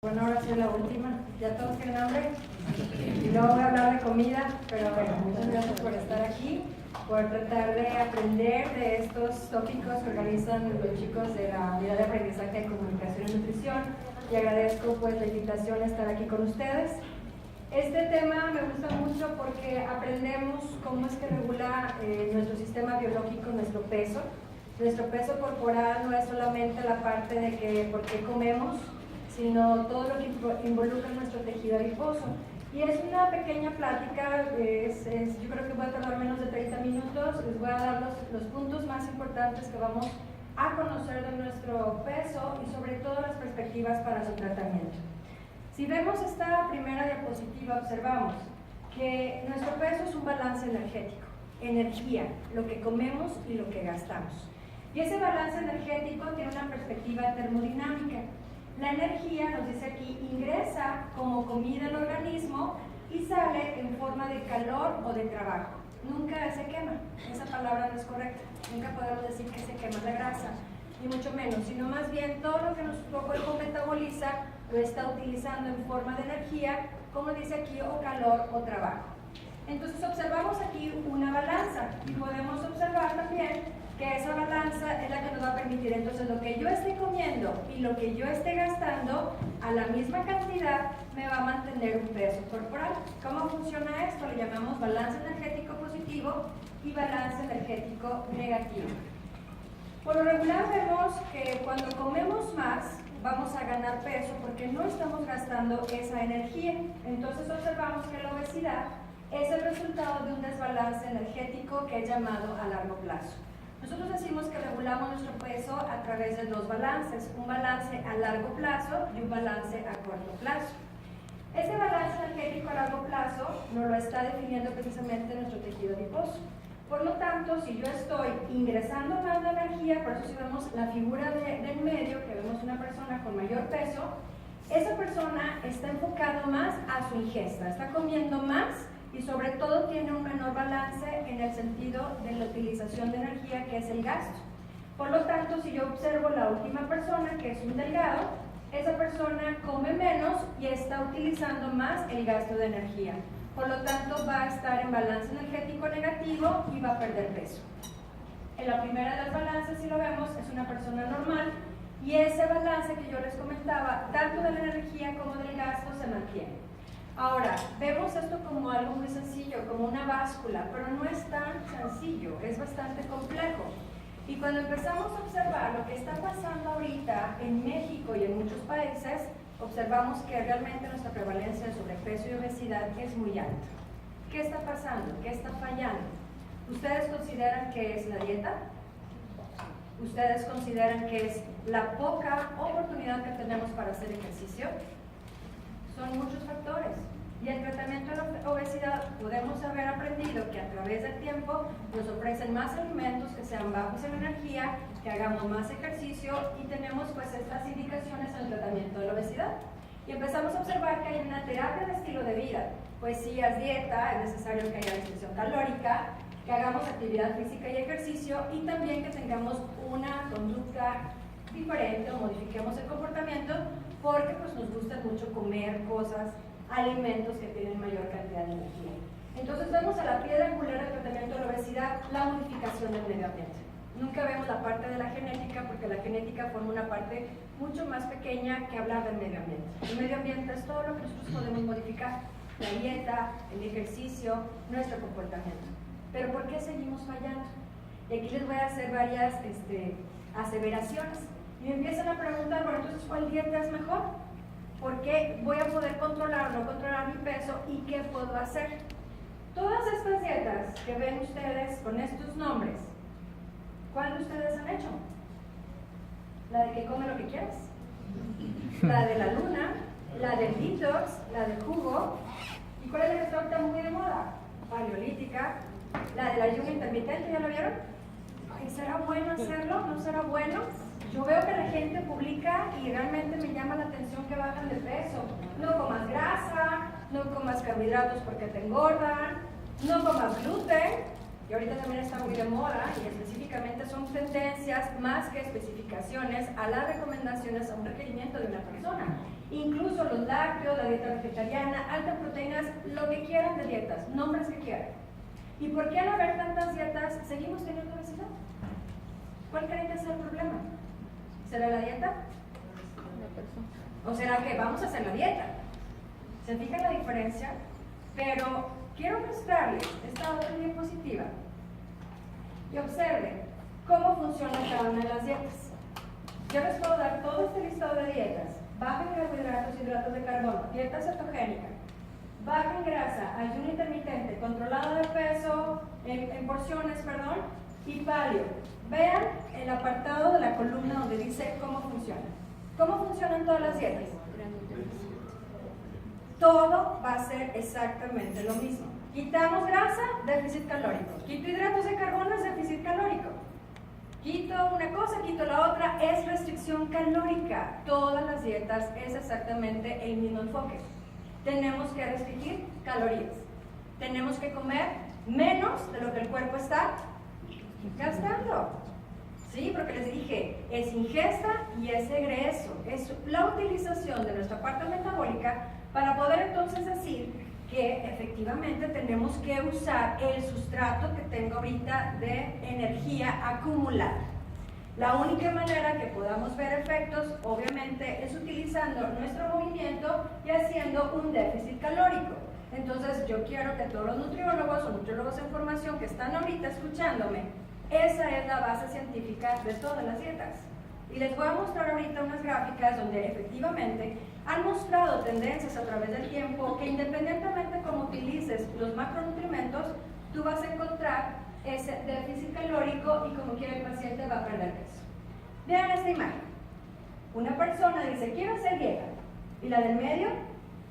Bueno, ahora sí la última. ¿Ya todos tienen hambre? Y luego voy a hablar de comida, pero bueno, muchas gracias por estar aquí, por tratar de aprender de estos tópicos que organizan los chicos de la unidad de aprendizaje de comunicación y nutrición, y agradezco pues la invitación a estar aquí con ustedes. Este tema me gusta mucho porque aprendemos cómo es que regula nuestro sistema biológico, nuestro peso. Nuestro peso corporal no es solamente la parte de que por qué comemos, sino todo lo que involucra nuestro tejido adiposo. Y es una pequeña plática, yo creo que voy a tardar menos de 30 minutos, les voy a dar los puntos más importantes que vamos a conocer de nuestro peso y sobre todo las perspectivas para su tratamiento. Si vemos esta primera diapositiva, observamos que nuestro peso es un balance energético, energía, lo que comemos y lo que gastamos. Y ese balance energético tiene una perspectiva termodinámica. La energía, nos dice aquí, ingresa como comida al organismo y sale en forma de calor o de trabajo. Nunca se quema, esa palabra no es correcta. Nunca podemos decir que se quema la grasa, ni mucho menos, sino más bien todo lo que nuestro cuerpo metaboliza lo está utilizando en forma de energía, como dice aquí, o calor o trabajo. Entonces observamos aquí una balanza y podemos observar también que esa balanza es la que nos va a permitir entonces lo que yo esté comiendo y lo que yo esté gastando a la misma cantidad me va a mantener un peso corporal. ¿Cómo funciona esto? Le llamamos balance energético positivo y balance energético negativo. Por lo regular vemos que cuando comemos más vamos a ganar peso porque no estamos gastando esa energía. Entonces observamos que la obesidad es el resultado de un desbalance energético que es llamado a largo plazo. Nosotros decimos que regulamos nuestro peso a través de dos balances, un balance a largo plazo y un balance a corto plazo. Este balance energético a largo plazo nos lo está definiendo precisamente nuestro tejido adiposo. Por lo tanto, si yo estoy ingresando más de energía, por eso si vemos la figura del medio, que vemos una persona con mayor peso, esa persona está enfocada más a su ingesta, está comiendo más y sobre todo tiene un menor balance en el sentido de la utilización de energía, que es el gasto. Por lo tanto, si yo observo la última persona, que es un delgado, esa persona come menos y está utilizando más el gasto de energía. Por lo tanto, va a estar en balance energético negativo y va a perder peso. En la primera de las balances, si lo vemos, es una persona normal y ese balance que yo les comentaba, tanto de la energía como del gasto, se mantiene. Ahora, vemos esto como algo muy sencillo, como una báscula, pero no es tan sencillo, es bastante complejo. Y cuando empezamos a observar lo que está pasando ahorita en México y en muchos países, observamos que realmente nuestra prevalencia de sobrepeso y obesidad es muy alta. ¿Qué está pasando? ¿Qué está fallando? ¿Ustedes consideran que es la dieta? ¿Ustedes consideran que es la poca oportunidad que tenemos para hacer ejercicio? Son muchos factores. Y el tratamiento de la obesidad podemos haber aprendido que a través del tiempo nos ofrecen más alimentos que sean bajos en energía, que hagamos más ejercicio y tenemos pues estas indicaciones en el tratamiento de la obesidad. Y empezamos a observar que hay una terapia de estilo de vida. Pues si es dieta, es necesario que haya restricción calórica, que hagamos actividad física y ejercicio y también que tengamos una conducta diferente o modifiquemos el comportamiento porque pues, nos gusta mucho comer cosas, alimentos que tienen mayor cantidad de energía. Entonces vemos a la piedra angular del tratamiento de la obesidad la modificación del medio ambiente. Nunca vemos la parte de la genética porque la genética forma una parte mucho más pequeña que hablar del medio ambiente. El medio ambiente es todo lo que nosotros podemos modificar, la dieta, el ejercicio, nuestro comportamiento. Pero ¿por qué seguimos fallando? Y aquí les voy a hacer varias aseveraciones. Y me empiezan a preguntar, bueno, entonces, ¿cuál dieta es mejor? ¿Por qué voy a poder controlar o no controlar mi peso? ¿Y qué puedo hacer? Todas estas dietas que ven ustedes con estos nombres, ¿cuál de ustedes han hecho? ¿La de que come lo que quieras? ¿La de la luna? ¿La del detox? ¿La del jugo? ¿Y cuál es la que está ahorita muy de moda? Paleolítica. ¿La del ayuno intermitente? ¿Ya lo vieron? Ay, ¿será bueno hacerlo? ¿No será bueno? Yo veo que la gente publica y realmente me llama la atención que bajan de peso. No comas grasa, no comas carbohidratos porque te engordan, no comas gluten, y ahorita también está muy de moda y específicamente son tendencias más que especificaciones a las recomendaciones a un requerimiento de una persona. incluso los lácteos, la dieta vegetariana, alta en proteínas, lo que quieran de dietas, nombres que quieran. ¿Y por qué al haber tantas dietas seguimos teniendo obesidad? ¿Cuál creen que sea el problema? ¿Será la dieta? ¿O será que vamos a hacer la dieta? ¿Se fijan la diferencia? Pero quiero mostrarles esta otra diapositiva y observen cómo funciona cada una de las dietas. Yo les puedo dar todo este listado de dietas: baja en carbohidratos, hidratos de carbono, dieta cetogénica, baja en grasa, ayuno intermitente, controlado de peso en porciones, perdón, y paleo. Vean el apartado de la columna donde dice cómo funciona. ¿Cómo funcionan todas las dietas? Todo va a ser exactamente lo mismo. Quitamos grasa, déficit calórico. Quito hidratos de carbono, es déficit calórico. Quito una cosa, quito la otra, es restricción calórica. Todas las dietas es exactamente el mismo enfoque. Tenemos que restringir calorías. Tenemos que comer menos de lo que el cuerpo está gastando. ¿Sí? Porque les dije, es ingesta y es egreso. Es la utilización de nuestra parte metabólica para poder entonces decir que efectivamente tenemos que usar el sustrato que tengo ahorita de energía acumulada. La única manera que podamos ver efectos, obviamente, es utilizando nuestro movimiento y haciendo un déficit calórico. Entonces, yo quiero que todos los nutriólogos o nutriólogos en formación que están ahorita escuchándome, esa es la base científica de todas las dietas. Y les voy a mostrar ahorita unas gráficas donde efectivamente han mostrado tendencias a través del tiempo que independientemente como utilices los macronutrientes, tú vas a encontrar ese déficit calórico y como quiera el paciente va a perder peso. Vean esta imagen. Una persona dice, quiero hacer dieta, y la del medio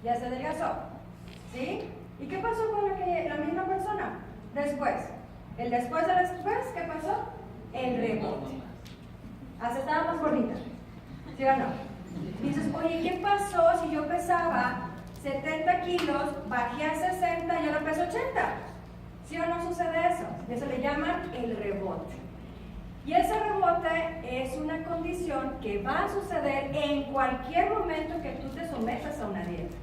ya se adelgazó. ¿Sí? ¿Y qué pasó con la misma persona? Después. El después del después, ¿qué pasó? El rebote. Hasta estaba más gordita. ¿Sí o no? Dices, oye, ¿qué pasó si yo pesaba 70 kilos, bajé a 60 y ahora peso 80? ¿Sí o no sucede eso? Eso le llaman el rebote. Y ese rebote es una condición que va a suceder en cualquier momento que tú te sometas a una dieta.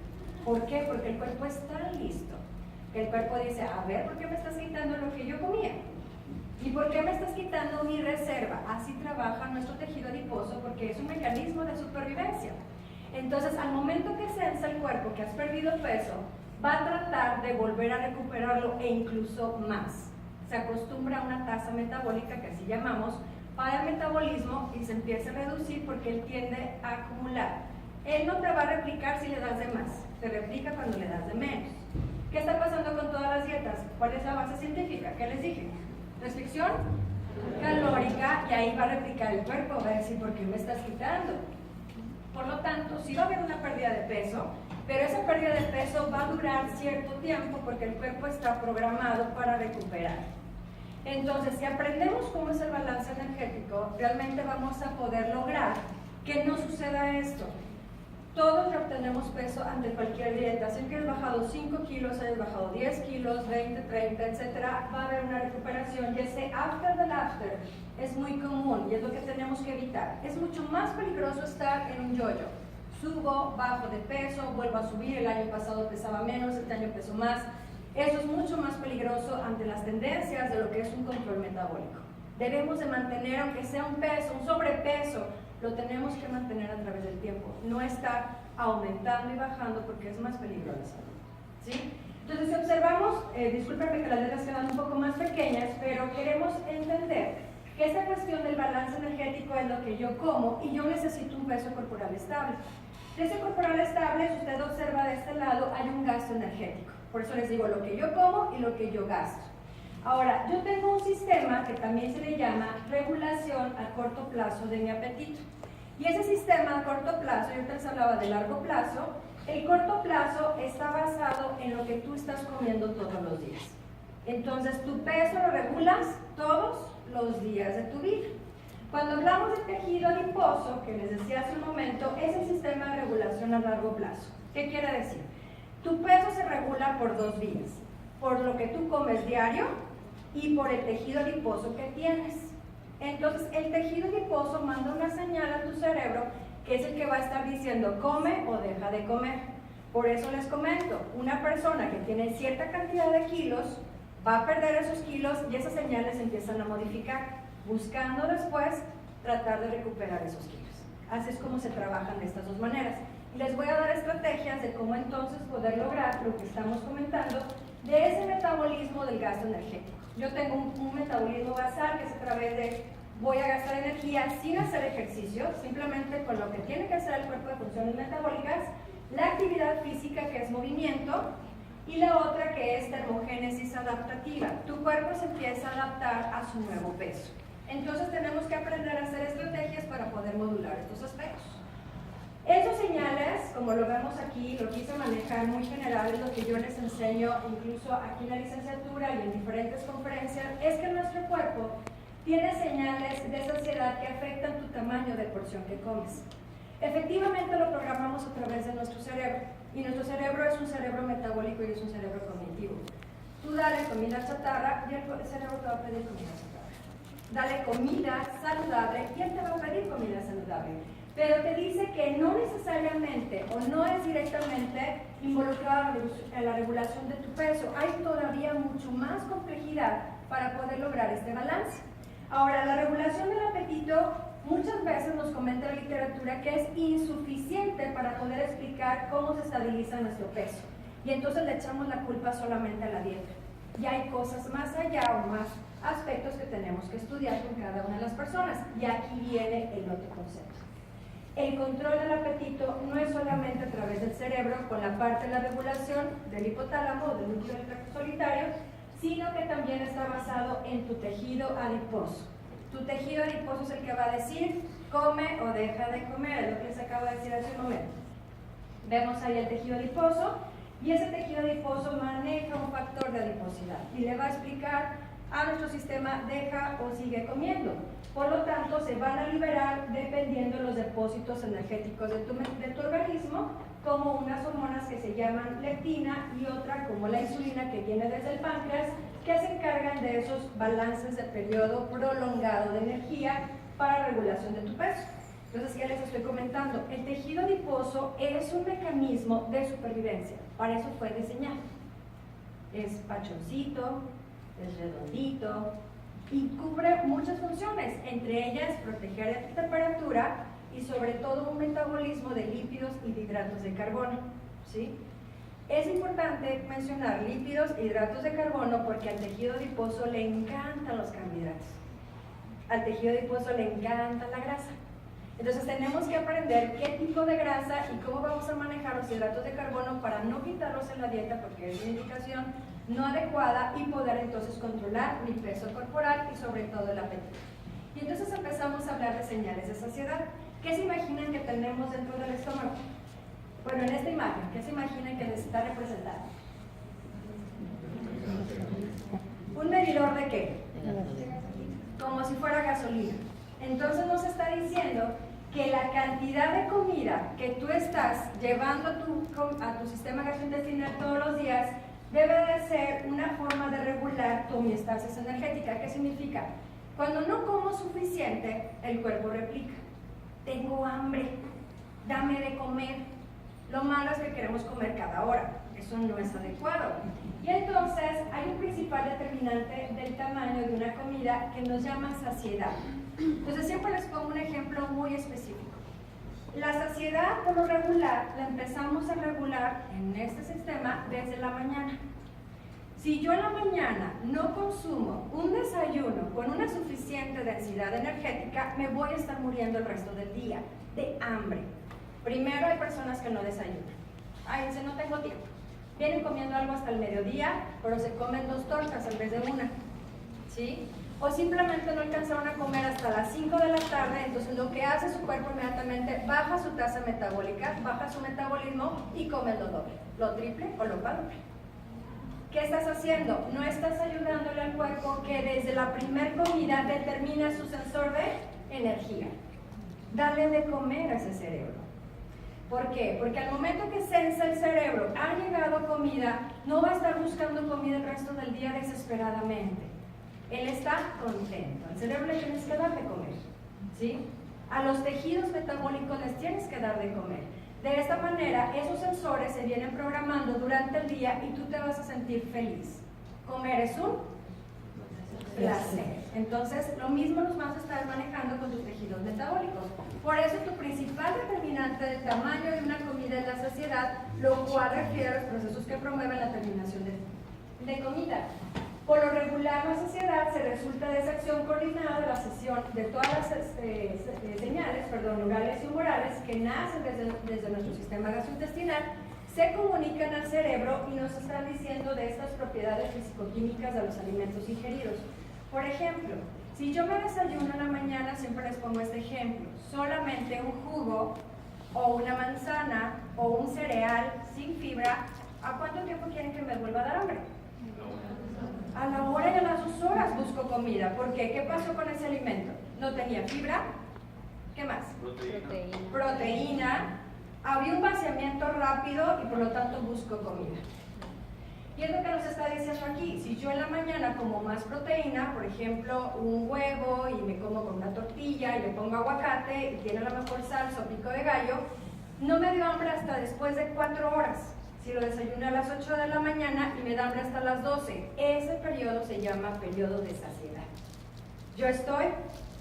¿Por qué? Porque el cuerpo está listo. El cuerpo dice, a ver, ¿por qué me estás quitando lo que yo comía? ¿Y por qué me estás quitando mi reserva? Así trabaja nuestro tejido adiposo porque es un mecanismo de supervivencia. Entonces, al momento que sensa el cuerpo que has perdido peso, va a tratar de volver a recuperarlo e incluso más. Se acostumbra a una tasa metabólica que así llamamos, para el metabolismo y se empieza a reducir porque él tiende a acumular. Él no te va a replicar si le das de más, te replica cuando le das de menos. ¿Qué está pasando con todas las dietas? ¿Cuál es la base científica? ¿Qué les dije? Restricción calórica y ahí va a replicar el cuerpo, va a decir, ¿por qué me estás quitando? Por lo tanto, sí va a haber una pérdida de peso, pero esa pérdida de peso va a durar cierto tiempo porque el cuerpo está programado para recuperar. Entonces, si aprendemos cómo es el balance energético, realmente vamos a poder lograr que no suceda esto. Todos obtenemos peso ante cualquier dieta. Si hayas bajado 5 kilos, hayas bajado 10 kilos, 20, 30, etc., va a haber una recuperación y ese after del after es muy común y es lo que tenemos que evitar. Es mucho más peligroso estar en un yo-yo. Subo, bajo de peso, vuelvo a subir, el año pasado pesaba menos, este año peso más. Eso es mucho más peligroso ante las tendencias de lo que es un control metabólico. Debemos de mantener, aunque sea un peso, un sobrepeso, lo tenemos que mantener a través del tiempo, no estar aumentando y bajando porque es más peligroso. ¿Sí? Entonces, si observamos, discúlpenme que las letras quedan un poco más pequeñas, pero queremos entender que esta cuestión del balance energético es lo que yo como y yo necesito un peso corporal estable. Peso corporal estable, si usted observa de este lado, hay un gasto energético. Por eso les digo lo que yo como y lo que yo gasto. Ahora, yo tengo un sistema que también se le llama regulación a corto plazo de mi apetito. Y ese sistema a corto plazo, yo antes hablaba de largo plazo, el corto plazo está basado en lo que tú estás comiendo todos los días. Entonces, tu peso lo regulas todos los días de tu vida. Cuando hablamos de tejido adiposo, que les decía hace un momento, es el sistema de regulación a largo plazo. ¿Qué quiere decir? Tu peso se regula por dos vías, por lo que tú comes diario y por el tejido adiposo que tienes. Entonces, el tejido adiposo manda una señal a tu cerebro que es el que va a estar diciendo come o deja de comer. Por eso les comento, una persona que tiene cierta cantidad de kilos va a perder esos kilos y esas señales empiezan a modificar, buscando después tratar de recuperar esos kilos. Así es como se trabajan de estas dos maneras. Y les voy a dar estrategias de cómo entonces poder lograr lo que estamos comentando de ese metabolismo del gasto energético. Yo tengo un metabolismo basal que es a través de voy a gastar energía sin hacer ejercicio, simplemente con lo que tiene que hacer el cuerpo de funciones metabólicas, la actividad física que es movimiento y la otra que es termogénesis adaptativa. Tu cuerpo se empieza a adaptar a su nuevo peso. Entonces tenemos que aprender a hacer estrategias para poder modular estos aspectos. Esos señales, como lo vemos aquí, lo quise manejar muy general, es lo que yo les enseño incluso aquí en la licenciatura y en diferentes conferencias, es que nuestro cuerpo tiene señales de saciedad que afectan tu tamaño de porción que comes. Efectivamente lo programamos a través de nuestro cerebro, y nuestro cerebro es un cerebro metabólico y es un cerebro cognitivo. Tú dale comida chatarra y el cerebro te va a pedir comida chatarra. Dale comida saludable y él te va a pedir comida saludable. Pero te dice que no necesariamente o no es directamente involucrado en la regulación de tu peso. Hay todavía mucho más complejidad para poder lograr este balance. Ahora, la regulación del apetito muchas veces nos comenta la literatura que es insuficiente para poder explicar cómo se estabiliza nuestro peso. Y entonces le echamos la culpa solamente a la dieta. Y hay cosas más allá o más aspectos que tenemos que estudiar con cada una de las personas. Y aquí viene el otro concepto. El control del apetito no es solamente a través del cerebro, con la parte de la regulación del hipotálamo o del núcleo del tracto solitario, sino que también está basado en tu tejido adiposo. Tu tejido adiposo es el que va a decir come o deja de comer, es lo que les acabo de decir hace un momento. Vemos ahí el tejido adiposo y ese tejido adiposo maneja un factor de adiposidad y le va a explicar a nuestro sistema deja o sigue comiendo. Por lo tanto, se van a liberar dependiendo de los depósitos energéticos de tu organismo, como unas hormonas que se llaman leptina y otra como la insulina que viene desde el páncreas, que se encargan de esos balances de periodo prolongado de energía para regulación de tu peso. Entonces, ¿qué les estoy comentando? El tejido adiposo es un mecanismo de supervivencia, para eso fue diseñado. Es pachoncito, es redondito y cubre muchas funciones, entre ellas proteger la temperatura y sobre todo un metabolismo de lípidos y de hidratos de carbono, ¿sí? Es importante mencionar lípidos e hidratos de carbono porque al tejido adiposo le encantan los carbohidratos, al tejido adiposo le encanta la grasa. Entonces tenemos que aprender qué tipo de grasa y cómo vamos a manejar los hidratos de carbono para no quitarlos en la dieta porque es una indicación no adecuada y poder entonces controlar mi peso corporal y sobre todo el apetito. Y entonces empezamos a hablar de señales de saciedad. ¿Qué se imaginan que tenemos dentro del estómago? Bueno, en esta imagen, ¿qué se imaginan que les está representando? ¿Un medidor de qué? Como si fuera gasolina. Entonces nos está diciendo que la cantidad de comida que tú estás llevando a tu sistema gastrointestinal todos los días debe de ser una forma de regular tu homeostasis energética. ¿Qué significa? Cuando no como suficiente, el cuerpo replica. Tengo hambre, dame de comer. Lo malo es que queremos comer cada hora. Eso no es adecuado. Y entonces hay un principal determinante del tamaño de una comida que nos llama saciedad. Entonces siempre les pongo un ejemplo muy específico. La saciedad, por lo regular, la empezamos a regular en este sistema desde la mañana. Si yo en la mañana no consumo un desayuno con una suficiente densidad energética, me voy a estar muriendo el resto del día de hambre. Primero hay personas que no desayunan. Ay, dice, no tengo tiempo. Vienen comiendo algo hasta el mediodía, pero se comen 2 tortas en vez de una. ¿Sí? O simplemente no alcanzaron a comer hasta las 5 de la tarde, entonces lo que hace su cuerpo inmediatamente baja su tasa metabólica, baja su metabolismo y come lo doble, lo triple o lo cuádruple. ¿Qué estás haciendo? No estás ayudándole al cuerpo que desde la primer comida determina su sensor de energía. Dale de comer a ese cerebro. ¿Por qué? Porque al momento que sensa el cerebro, ha llegado comida, no va a estar buscando comida el resto del día desesperadamente. Él está contento. Al cerebro le tienes que dar de comer, ¿sí? A los tejidos metabólicos les tienes que dar de comer. De esta manera, esos sensores se vienen programando durante el día y tú te vas a sentir feliz. Comer es un placer. Entonces, lo mismo nos vas a estar manejando con tus tejidos metabólicos. Por eso, tu principal determinante del tamaño de una comida es la saciedad, lo cual refiere a los procesos que promueven la terminación de comida. Por lo regular, la saciedad se resulta de esa acción coordinada de la sesión de todas las señales, neurales y humorales que nacen desde nuestro sistema gastrointestinal, se comunican al cerebro y nos están diciendo de estas propiedades fisicoquímicas de los alimentos ingeridos. Por ejemplo, si yo me desayuno en la mañana, siempre les pongo este ejemplo, solamente un jugo o una manzana o un cereal sin fibra, ¿a cuánto tiempo quieren que me vuelva a dar hambre? A la hora y a las 2 horas busco comida. ¿Por qué? ¿Qué pasó con ese alimento? No tenía fibra. ¿Qué más? Proteína. Había un vaciamiento rápido y por lo tanto busco comida. Y es lo que nos está diciendo aquí. Si yo en la mañana como más proteína, por ejemplo, un huevo y me como con una tortilla y le pongo aguacate y tiene a lo mejor salsa o pico de gallo, no me dio hambre hasta después de 4 horas. Si lo desayuné a las 8 de la mañana y me da hambre hasta las 12, ese periodo se llama periodo de saciedad. Yo estoy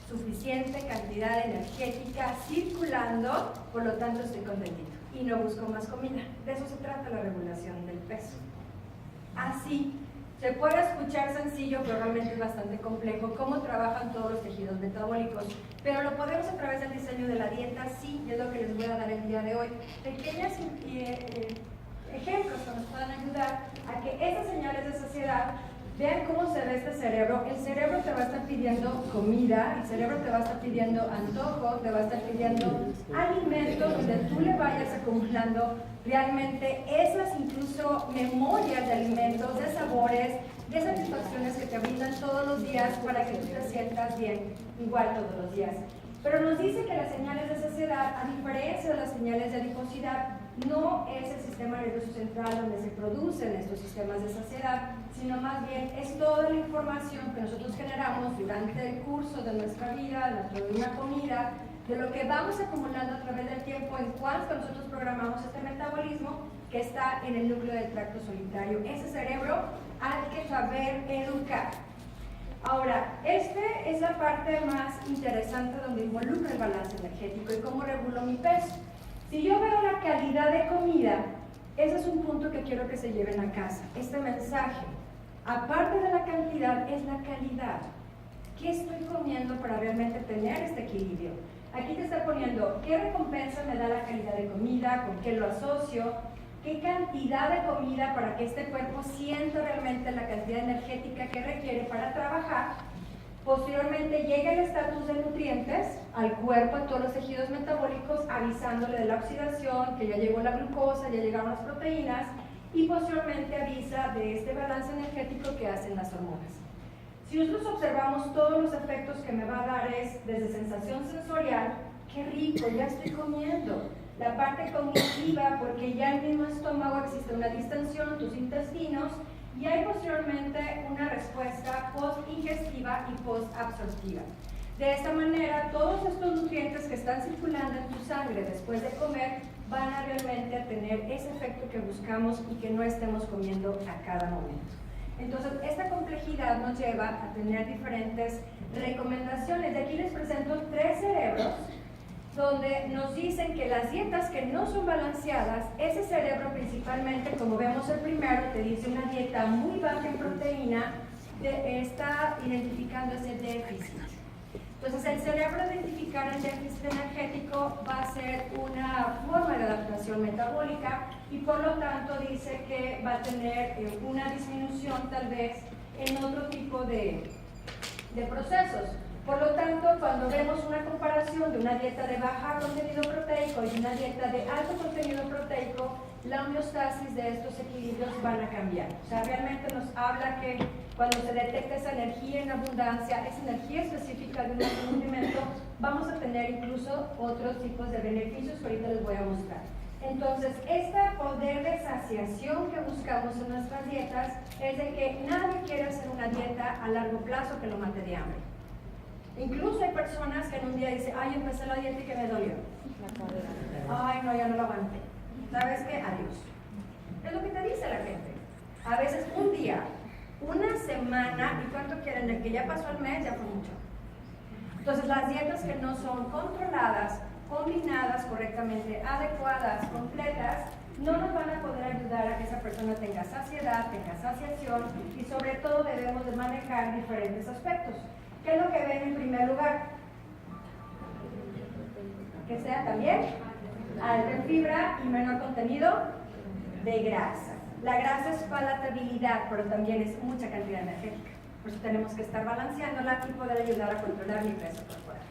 suficiente cantidad energética circulando, por lo tanto estoy contentito y no busco más comida. De eso se trata la regulación del peso. Así, se puede escuchar sencillo, pero realmente es bastante complejo cómo trabajan todos los tejidos metabólicos. Pero lo podemos a través del diseño de la dieta, sí, y es lo que les voy a dar el día de hoy. Pequeñas ejemplos que nos puedan ayudar a que esas señales de saciedad, vean cómo se ve este cerebro. El cerebro te va a estar pidiendo comida, el cerebro te va a estar pidiendo antojo, te va a estar pidiendo alimentos donde tú le vayas acumulando realmente esas incluso memorias de alimentos, de sabores, de satisfacciones que te brindan todos los días para que tú te sientas bien, igual todos los días. Pero nos dice que las señales de saciedad, a diferencia de las señales de adiposidad, no es el sistema nervioso central donde se producen estos sistemas de saciedad, sino más bien es toda la información que nosotros generamos durante el curso de nuestra vida, de una comida, de lo que vamos acumulando a través del tiempo en cuanto nosotros programamos este metabolismo que está en el núcleo del tracto solitario. Ese cerebro hay que saber educar. Ahora, esta es la parte más interesante donde involucra el balance energético y cómo regulo mi peso. Si yo veo la calidad de comida, ese es un punto que quiero que se lleven a casa. Este mensaje, aparte de la cantidad, es la calidad. ¿Qué estoy comiendo para realmente tener este equilibrio? Aquí te está poniendo qué recompensa me da la calidad de comida, con qué lo asocio, qué cantidad de comida para que este cuerpo sienta realmente la cantidad energética que requiere para trabajar. Posteriormente llega el estatus de nutrientes al cuerpo, a todos los tejidos metabólicos, avisándole de la oxidación, que ya llegó la glucosa, ya llegaron las proteínas, y posteriormente avisa de este balance energético que hacen las hormonas. Si nosotros observamos todos los efectos que me va a dar es desde sensación sensorial, qué rico, ya estoy comiendo. La parte cognitiva, porque ya en el mismo estómago existe una distensión en tus intestinos y hay posteriormente una respuesta post-ingestiva y post-absortiva. De esta manera, todos estos nutrientes que están circulando en tu sangre después de comer van a realmente a tener ese efecto que buscamos y que no estemos comiendo a cada momento. Entonces, esta complejidad nos lleva a tener diferentes recomendaciones. De aquí les presento 3 cerebros donde nos dicen que las dietas que no son balanceadas, ese cerebro principalmente, como vemos el primero, te dice una dieta muy baja en proteína, está identificando ese déficit. Entonces el cerebro identificar el déficit energético va a ser una forma de adaptación metabólica y por lo tanto dice que va a tener una disminución tal vez en otro tipo de procesos. Por lo tanto, cuando vemos una comparación de una dieta de baja contenido proteico y una dieta de alto contenido proteico, la homeostasis de estos equilibrios van a cambiar. O sea, realmente nos habla que cuando se detecta esa energía en abundancia, esa energía específica de un alimento, vamos a tener incluso otros tipos de beneficios que ahorita les voy a mostrar. Entonces, este poder de saciación que buscamos en nuestras dietas es de que nadie quiere hacer una dieta a largo plazo que lo mate de hambre. Incluso hay personas que en un día dicen, ay, empecé la dieta y que me dolió. Ay, no, ya no lo aguanté. ¿Sabes qué? Adiós. Es lo que te dice la gente. A veces un día, una semana, ¿y cuánto quieren? El que ya pasó el mes, ya fue mucho. Entonces, las dietas que no son controladas, combinadas correctamente, adecuadas, completas, no nos van a poder ayudar a que esa persona tenga saciedad, tenga saciación y sobre todo debemos de manejar diferentes aspectos. ¿Qué es lo que ven en primer lugar? Que sea también alta en fibra y menor contenido de grasa. La grasa es palatabilidad, pero también es mucha cantidad energética. Por eso tenemos que estar balanceándola y poder ayudar a controlar mi peso corporal.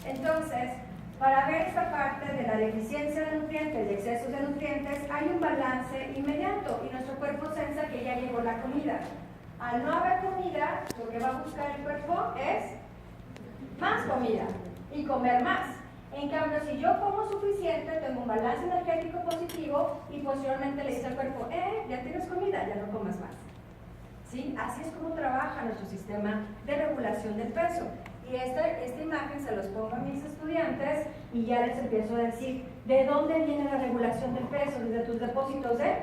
Entonces, para ver esta parte de la deficiencia de nutrientes y excesos de nutrientes, hay un balance inmediato y nuestro cuerpo piensa que ya llegó la comida. Al no haber comida, lo que va a buscar el cuerpo es más comida y comer más. En cambio, si yo como suficiente, tengo un balance energético positivo y posteriormente le dice al cuerpo, ya tienes comida, ya no comas más. ¿Sí? Así es como trabaja nuestro sistema de regulación del peso. Y esta imagen se los pongo a mis estudiantes y ya les empiezo a decir, ¿de dónde viene la regulación del peso? Desde tus depósitos de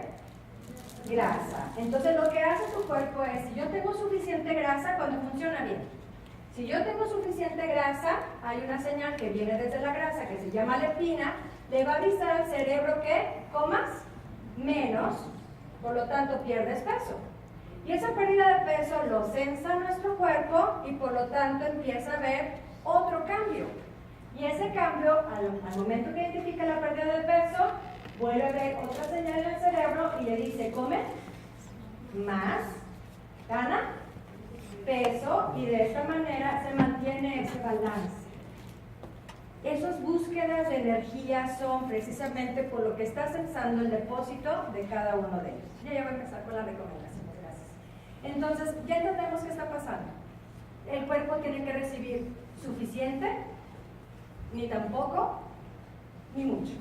grasa. Entonces lo que hace tu cuerpo es, si yo tengo suficiente grasa, cuando funciona bien. Si yo tengo suficiente grasa, hay una señal que viene desde la grasa que se llama leptina, le va a avisar al cerebro que comas menos, por lo tanto pierdes peso. Y esa pérdida de peso lo sensa nuestro cuerpo y por lo tanto empieza a haber otro cambio. Y ese cambio, al momento que identifica la pérdida de peso, vuelve a ver otra señal en el cerebro y le dice, come más, gana peso y de esta manera se mantiene ese balance. Esas búsquedas de energía son precisamente por lo que está sensando el depósito de cada uno de ellos. Ya voy a empezar con las recomendaciones, gracias. Entonces, ya entendemos qué está pasando. El cuerpo tiene que recibir suficiente, ni tampoco, ni mucho.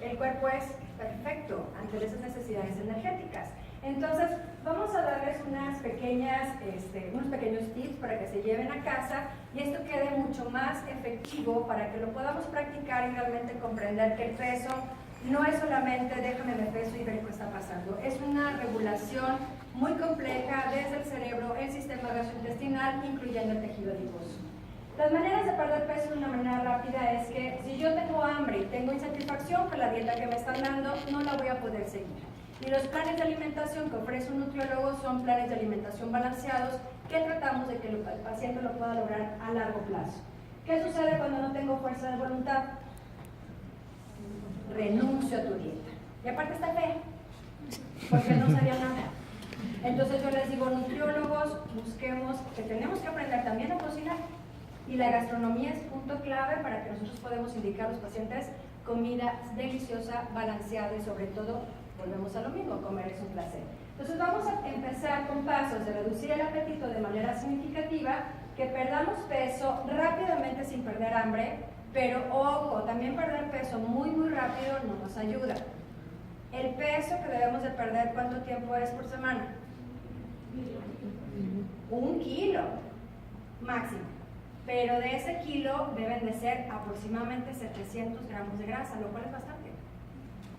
El cuerpo es perfecto ante esas necesidades energéticas. Entonces, vamos a darles unos pequeños tips para que se lleven a casa y esto quede mucho más efectivo para que lo podamos practicar y realmente comprender que el peso no es solamente déjame de peso y ver qué está pasando. Es una regulación muy compleja desde el cerebro, el sistema gastrointestinal, incluyendo el tejido adiposo. Las maneras de perder peso de una manera rápida es que si yo tengo hambre y tengo insatisfacción con la dieta que me están dando, no la voy a poder seguir. Y los planes de alimentación que ofrece un nutriólogo son planes de alimentación balanceados que tratamos de que el paciente lo pueda lograr a largo plazo. ¿Qué sucede cuando no tengo fuerza de voluntad? Renuncio a tu dieta. Y aparte está fea, porque no sabía nada. Entonces yo les digo, nutriólogos, busquemos que tenemos que aprender también a cocinar. Y la gastronomía es punto clave para que nosotros podamos indicar a los pacientes comida deliciosa, balanceada y sobre todo, volvemos a lo mismo, comer es un placer. Entonces vamos a empezar con pasos de reducir el apetito de manera significativa, que perdamos peso rápidamente sin perder hambre, pero ojo, también perder peso muy rápido no nos ayuda. El peso que debemos de perder, ¿cuánto tiempo es por semana? 1 kilo máximo. Pero de ese kilo deben de ser aproximadamente 700 gramos de grasa, lo cual es bastante.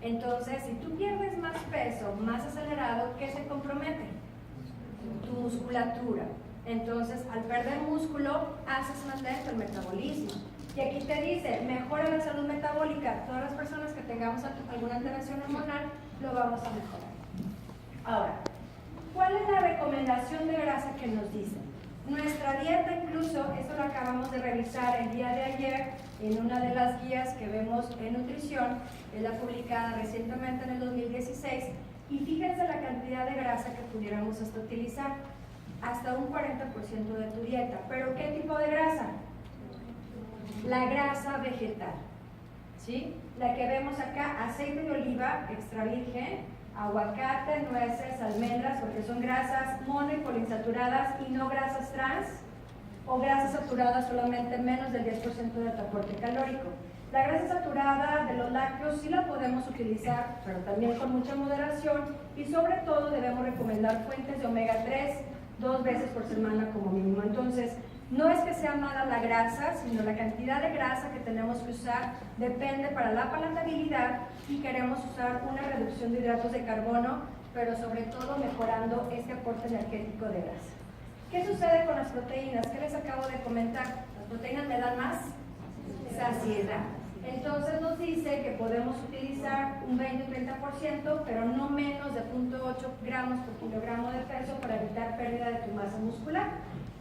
Entonces, si tú pierdes más peso, más acelerado, ¿qué se compromete? Tu musculatura. Entonces, al perder músculo, haces más lento el metabolismo. Y aquí te dice, mejora la salud metabólica. Todas las personas que tengamos alguna alteración hormonal, lo vamos a mejorar. Ahora, ¿cuál es la recomendación de grasa que nos dicen? Nuestra dieta, incluso, esto lo acabamos de revisar el día de ayer en una de las guías que vemos en nutrición, es la publicada recientemente en el 2016, y fíjense la cantidad de grasa que pudiéramos hasta utilizar, hasta un 40% de tu dieta. ¿Pero qué tipo de grasa? La grasa vegetal, ¿sí? La que vemos acá, aceite de oliva extra virgen, aguacate, nueces, almendras, porque son grasas mono y poliinsaturadas y no grasas trans, o grasas saturadas solamente menos del 10% de tu aporte calórico. La grasa saturada de los lácteos sí la podemos utilizar, pero también con mucha moderación, y sobre todo debemos recomendar fuentes de omega 3 2 veces por semana como mínimo. Entonces, No es que sea mala la grasa, sino la cantidad de grasa que tenemos que usar depende para la palatabilidad y queremos usar una reducción de hidratos de carbono, pero sobre todo mejorando este aporte energético de grasa. ¿Qué sucede con las proteínas? ¿Qué les acabo de comentar? ¿Las proteínas me dan más saciedad? Entonces nos dice que podemos utilizar un 20 o 30%, pero no menos de 0.8 gramos por kilogramo de peso para evitar pérdida de tu masa muscular.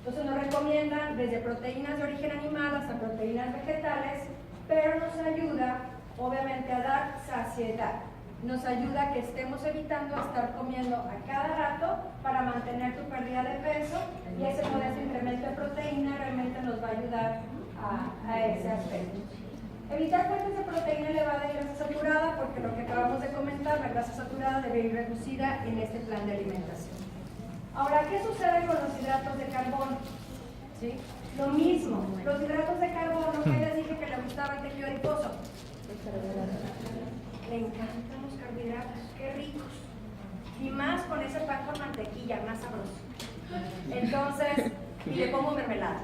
Entonces nos recomiendan desde proteínas de origen animal hasta proteínas vegetales, pero nos ayuda obviamente a dar saciedad. Nos ayuda a que estemos evitando estar comiendo a cada rato para mantener tu pérdida de peso, y ese modesto incremento de proteína realmente nos va a ayudar a ese aspecto. Evitar fuentes de proteína elevada y grasa saturada, porque lo que acabamos de comentar, la grasa saturada debe ir reducida en este plan de alimentación. Ahora, ¿qué sucede con los hidratos de carbono? ¿Sí? Lo mismo, los hidratos de carbono, que les dije que le gustaba el tejido adiposo. Le encantan los carbohidratos, qué ricos. Y más con ese pan con mantequilla, más sabroso. Entonces, y le pongo mermelada.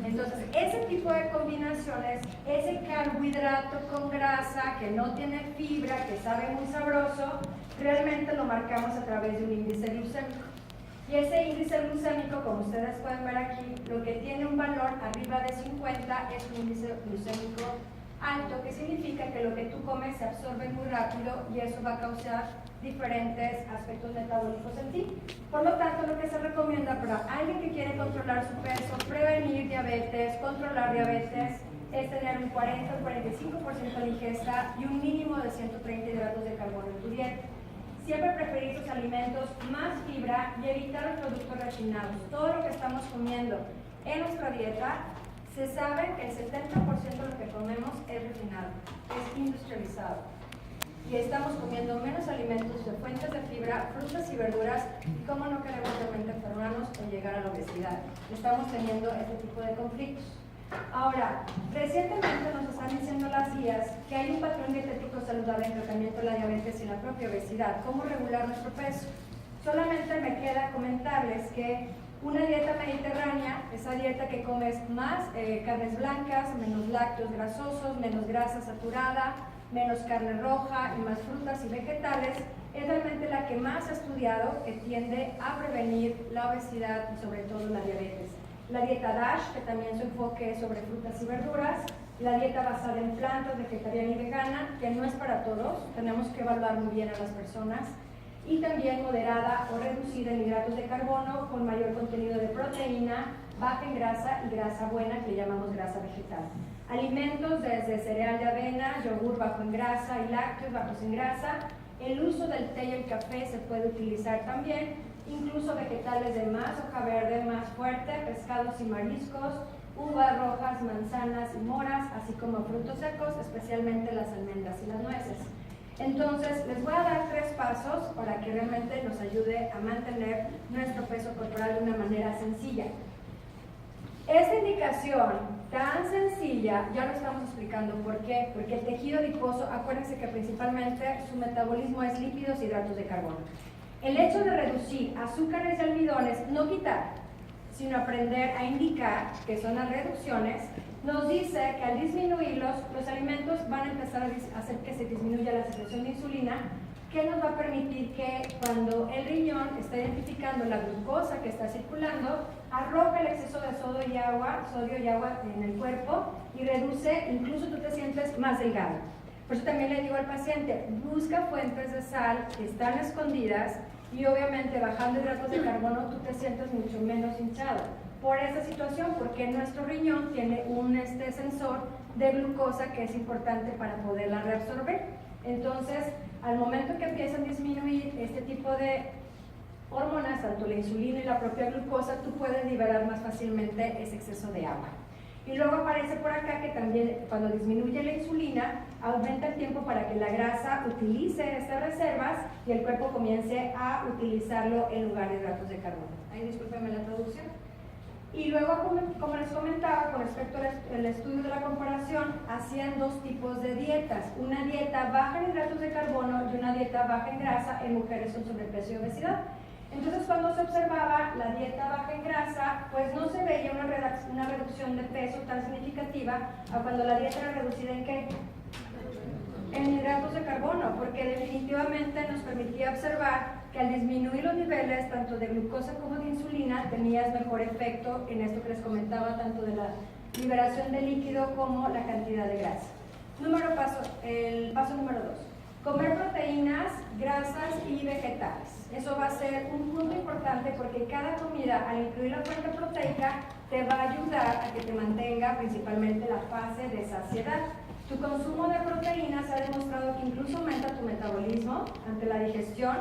Entonces, ese tipo de combinaciones, ese carbohidrato con grasa que no tiene fibra, que sabe muy sabroso, realmente lo marcamos a través de un índice glucémico. Y ese índice glucémico, como ustedes pueden ver aquí, lo que tiene un valor arriba de 50 es un índice glucémico alto, que significa que lo que tú comes se absorbe muy rápido y eso va a causar diferentes aspectos metabólicos en ti. Por lo tanto, lo que se recomienda para alguien que quiere controlar su peso, prevenir diabetes, controlar diabetes, es tener un 40 o 45% de ingesta y un mínimo de 130 hidratos de carbono en tu dieta. Siempre preferir sus alimentos más fibra y evitar los productos refinados. Todo lo que estamos comiendo en nuestra dieta, se sabe que el 70% de lo que comemos es refinado, es industrializado. Y estamos comiendo menos alimentos de fuentes de fibra, frutas y verduras, y cómo no queremos realmente enfermarnos o llegar a la obesidad. Estamos teniendo este tipo de conflictos. Ahora, recientemente nos están diciendo las guías que hay un patrón dietético saludable en el tratamiento de la diabetes y la propia obesidad. ¿Cómo regular nuestro peso? Solamente me queda comentarles que una dieta mediterránea, esa dieta que comes más carnes blancas, menos lácteos grasosos, menos grasa saturada, menos carne roja y más frutas y vegetales, es realmente la que más ha estudiado, que tiende a prevenir la obesidad y sobre todo la diabetes. La dieta DASH, que también su enfoque es sobre frutas y verduras, la dieta basada en plantas, vegetariana y vegana, que no es para todos, tenemos que evaluar muy bien a las personas, y también moderada o reducida en hidratos de carbono con mayor contenido de proteína, baja en grasa y grasa buena, que llamamos grasa vegetal. Alimentos desde cereal de avena, yogur bajo en grasa y lácteos bajos en grasa. El uso del té y el café se puede utilizar también, incluso vegetales de más hoja verde, más fuerte, pescados y mariscos, uvas rojas, manzanas y moras, así como frutos secos, especialmente las almendras y las nueces. Entonces, les voy a dar 3 pasos para que realmente nos ayude a mantener nuestro peso corporal de una manera sencilla. Esta indicación tan sencilla, ya lo estamos explicando. ¿Por qué? Porque el tejido adiposo, acuérdense que principalmente su metabolismo es lípidos y hidratos de carbono. El hecho de reducir azúcares y almidones, no quitar, sino aprender a indicar que son las reducciones, nos dice que al disminuirlos, los alimentos van a empezar a hacer que se disminuya la secreción de insulina, que nos va a permitir que cuando el riñón está identificando la glucosa que está circulando, arroja el exceso de sodio y agua en el cuerpo y reduce, incluso tú te sientes más delgado. Por eso también le digo al paciente, busca fuentes de sal que están escondidas y obviamente bajando hidratos de carbono tú te sientes mucho menos hinchado. Por esta situación, porque nuestro riñón tiene un sensor de glucosa que es importante para poderla reabsorber. Entonces, al momento que empiezan a disminuir este tipo de hormonas, tanto la insulina y la propia glucosa, tú puedes liberar más fácilmente ese exceso de agua. Y luego aparece por acá que también cuando disminuye la insulina, aumenta el tiempo para que la grasa utilice estas reservas y el cuerpo comience a utilizarlo en lugar de hidratos de carbono. Ahí discúlpenme la traducción. Y luego, como les comentaba, con respecto al estudio de la comparación, hacían 2 tipos de dietas. Una dieta baja en hidratos de carbono y una dieta baja en grasa en mujeres con sobrepeso y obesidad. Entonces, cuando se observaba la dieta baja en grasa, pues no se veía una reducción de peso tan significativa a cuando la dieta era reducida ¿en qué? En hidratos de carbono, porque definitivamente nos permitía observar que al disminuir los niveles tanto de glucosa como de insulina tenías mejor efecto en esto que les comentaba, tanto de la liberación de líquido como la cantidad de grasa. El paso número 2. Comer proteínas, grasas y vegetales. Eso va a ser un punto importante porque cada comida, al incluir la fuente proteica, te va a ayudar a que te mantenga principalmente la fase de saciedad. Tu consumo de proteínas ha demostrado que incluso aumenta tu metabolismo ante la digestión,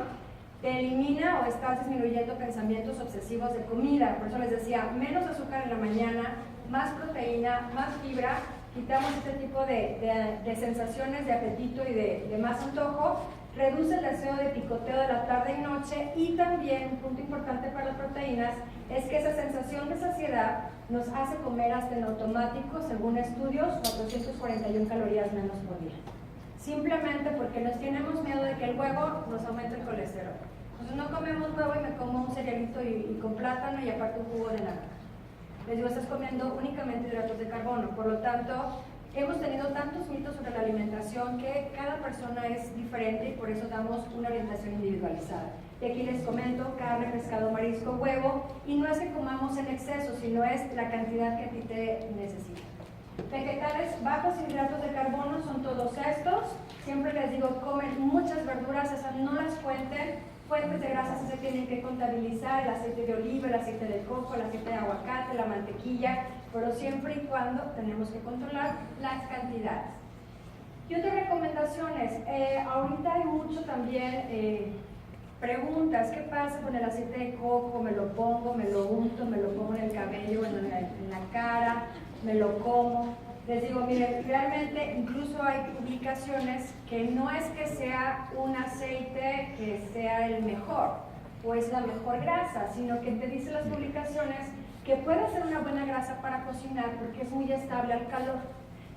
te elimina o estás disminuyendo pensamientos obsesivos de comida. Por eso les decía, menos azúcar en la mañana, más proteína, más fibra. Quitamos este tipo de sensaciones de apetito y de más antojo, reduce el deseo de picoteo de la tarde y noche, y también, un punto importante para las proteínas, es que esa sensación de saciedad nos hace comer hasta en automático, según estudios, 441 calorías menos por día. Simplemente porque nos tenemos miedo de que el huevo nos aumente el colesterol. Entonces no comemos huevo y me como un cerealito y con plátano y aparte un jugo de naranja. Les digo, estás comiendo únicamente hidratos de carbono. Por lo tanto, hemos tenido tantos mitos sobre la alimentación que cada persona es diferente y por eso damos una orientación individualizada. Y aquí les comento: carne, pescado, marisco, huevo, y no es que comamos en exceso, sino es la cantidad que a ti te necesita. Vegetales bajos en hidratos de carbono son todos estos. Siempre les digo, comen muchas verduras, esas no las cuenten. Fuentes de grasas se tienen que contabilizar: el aceite de oliva, el aceite de coco, el aceite de aguacate, la mantequilla, pero siempre y cuando tenemos que controlar las cantidades. Y otras recomendaciones, ahorita hay mucho también preguntas: ¿qué pasa con el aceite de coco? ¿Me lo pongo, me lo unto, me lo pongo en el cabello, en la cara, me lo como? Les digo, miren, realmente incluso hay publicaciones que no es que sea un aceite que sea el mejor o es la mejor grasa, sino que te dicen las publicaciones que puede ser una buena grasa para cocinar porque es muy estable al calor.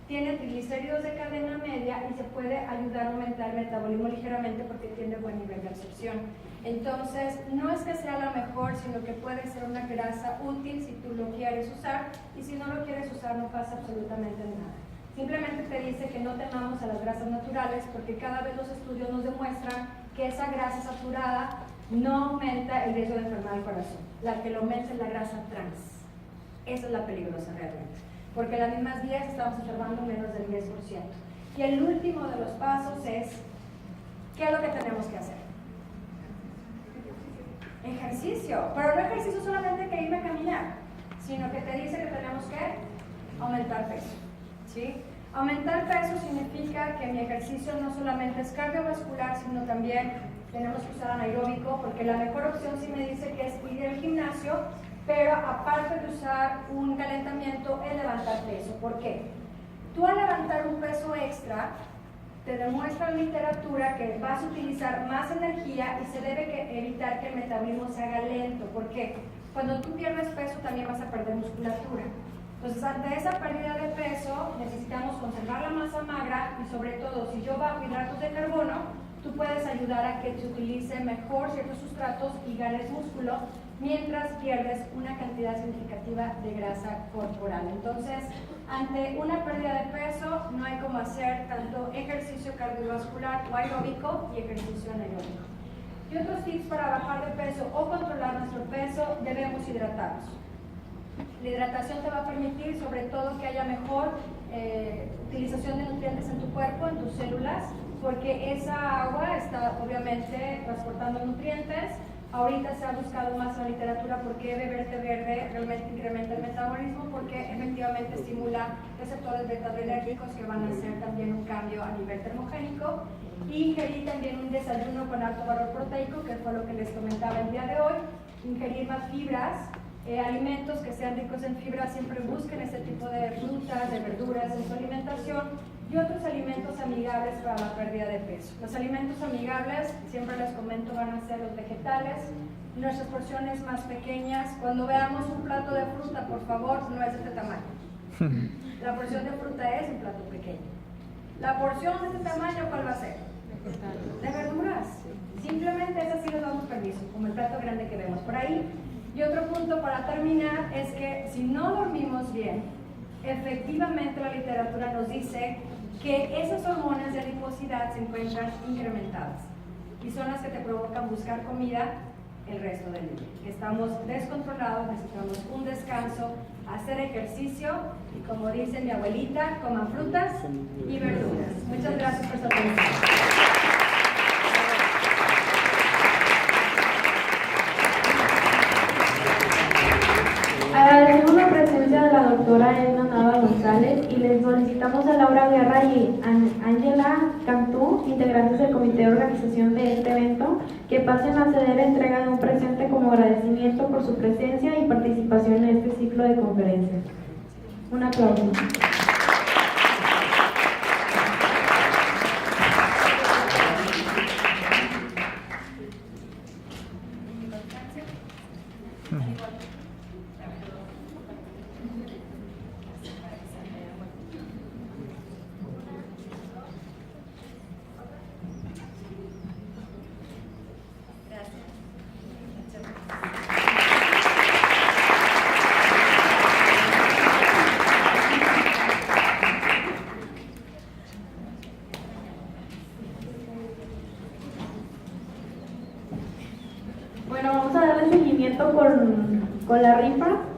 Tiene triglicéridos de cadena media y se puede ayudar a aumentar el metabolismo ligeramente porque tiene buen nivel de absorción. Entonces, no es que sea la mejor, sino que puede ser una grasa útil si tú lo quieres usar, y si no lo quieres usar no pasa absolutamente nada. Simplemente te dice que no temamos a las grasas naturales porque cada vez los estudios nos demuestran que esa grasa saturada no aumenta el riesgo de enfermar el corazón. La que lo aumenta es la grasa trans. Esa es la peligrosa realmente, porque en las mismas días estamos observando menos del 10%. Y el último de los pasos es, ¿qué es lo que tenemos que hacer? Ejercicio, pero no ejercicio solamente que irme a caminar, sino que te dice que tenemos que aumentar peso, ¿sí? Aumentar peso significa que mi ejercicio no solamente es cardiovascular, sino también tenemos que usar anaeróbico, porque la mejor opción sí me dice que es ir al gimnasio, pero aparte de usar un calentamiento, es levantar peso. ¿Por qué? Tú al levantar un peso extra, te demuestra en literatura que vas a utilizar más energía y se debe evitar que el metabolismo se haga lento. ¿Por qué? Cuando tú pierdes peso también vas a perder musculatura. Entonces, ante esa pérdida de peso, necesitamos conservar la masa magra y sobre todo, si yo bajo hidratos de carbono, tú puedes ayudar a que se utilice mejor ciertos sustratos y ganes músculo mientras pierdes una cantidad significativa de grasa corporal. Entonces, ante una pérdida de peso, no hay como hacer tanto ejercicio cardiovascular o aeróbico y ejercicio anaeróbico. Y otros tips para bajar de peso o controlar nuestro peso: debemos hidratarnos. La hidratación te va a permitir sobre todo que haya mejor utilización de nutrientes en tu cuerpo, en tus células, porque esa agua está obviamente transportando nutrientes. Ahorita se ha buscado más en la literatura por qué beber té verde realmente incrementa el metabolismo, porque efectivamente estimula receptores beta-adrenérgicos que van a hacer también un cambio a nivel termogénico. Y ingerir también un desayuno con alto valor proteico, que fue lo que les comentaba el día de hoy. Ingerir más fibras, alimentos que sean ricos en fibras, siempre busquen este tipo de frutas, de verduras en su alimentación, y otros alimentos amigables para la pérdida de peso. Los alimentos amigables, siempre les comento, van a ser los vegetales, nuestras porciones más pequeñas. Cuando veamos un plato de fruta, por favor, no es de este tamaño. La porción de fruta es un plato pequeño. La porción de este tamaño, ¿cuál va a ser? De verduras. Simplemente esas sí les damos permiso, como el plato grande para terminar es que si no dormimos bien, efectivamente la literatura nos dice que esas hormonas de adiposidad se encuentran incrementadas y son las que te provocan buscar comida el resto del día. Estamos descontrolados, necesitamos un descanso, hacer ejercicio y, como dice mi abuelita, coman frutas y verduras. Muchas gracias por su atención. Agradecemos la presencia de la doctora Edna Nava González y les solicitamos a Laura Guerra y Ángela Cantú, integrantes del comité de organización de este evento, que pasen a ceder entrega de un presente como agradecimiento por su presencia y participación en este ciclo de conferencias. Un aplauso. Bueno, vamos a darle seguimiento con la rifa.